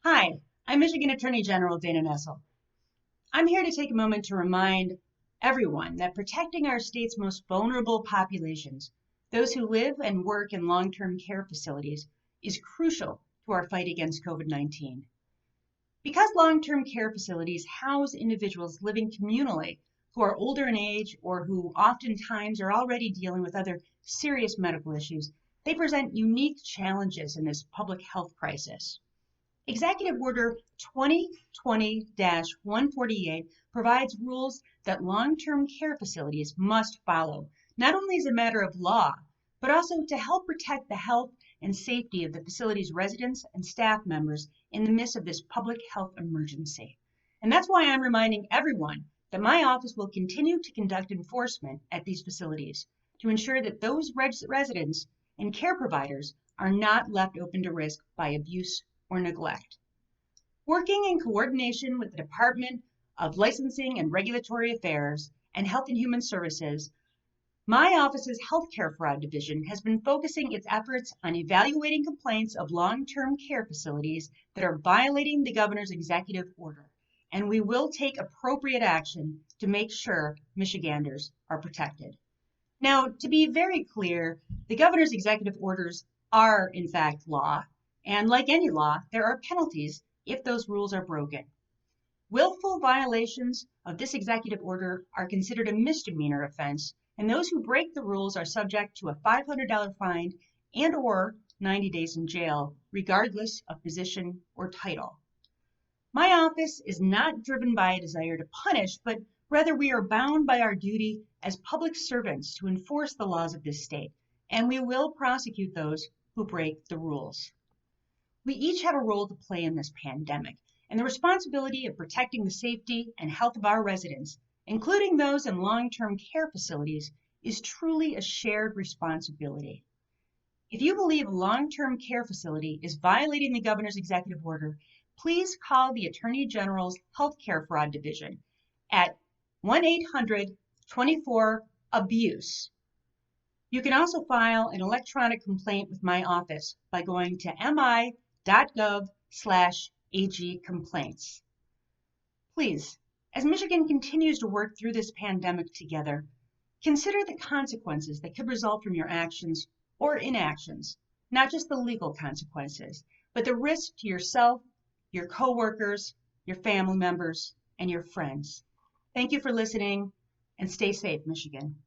Hi, I'm Michigan Attorney General Dana Nessel. I'm here to take a moment to remind everyone that protecting our state's most vulnerable populations, those who live and work in long-term care facilities, is crucial to our fight against COVID-19. Because long-term care facilities house individuals living communally who are older in age or who oftentimes are already dealing with other serious medical issues, they present unique challenges in this public health crisis. Executive Order 2020-148 provides rules that long-term care facilities must follow, not only as a matter of law, but also to help protect the health and safety of the facility's residents and staff members in the midst of this public health emergency. And that's why I'm reminding everyone that my office will continue to conduct enforcement at these facilities to ensure that those residents and care providers are not left open to risk by abuse or neglect. Working in coordination with the Department of Licensing and Regulatory Affairs and Health and Human Services, my office's Healthcare Fraud Division has been focusing its efforts on evaluating complaints of long-term care facilities that are violating the governor's executive order, and we will take appropriate action to make sure Michiganders are protected. Now, to be very clear, the governor's executive orders are in fact law, and like any law, there are penalties if those rules are broken. Willful violations of this executive order are considered a misdemeanor offense, and those who break the rules are subject to a $500 fine and/or 90 days in jail, regardless of position or title. My office is not driven by a desire to punish, but rather we are bound by our duty as public servants to enforce the laws of this state, and we will prosecute those who break the rules. We each have a role to play in this pandemic, and the responsibility of protecting the safety and health of our residents, including those in long-term care facilities, is truly a shared responsibility. If you believe a long-term care facility is violating the governor's executive order, please call the Attorney General's Healthcare Fraud Division at 1-800-24-ABUSE. You can also file an electronic complaint with my office by going to mi.gov/AG complaints. Please, as Michigan continues to work through this pandemic together, consider the consequences that could result from your actions or inactions, not just the legal consequences, but the risk to yourself, your coworkers, your family members, and your friends. Thank you for listening, and stay safe, Michigan.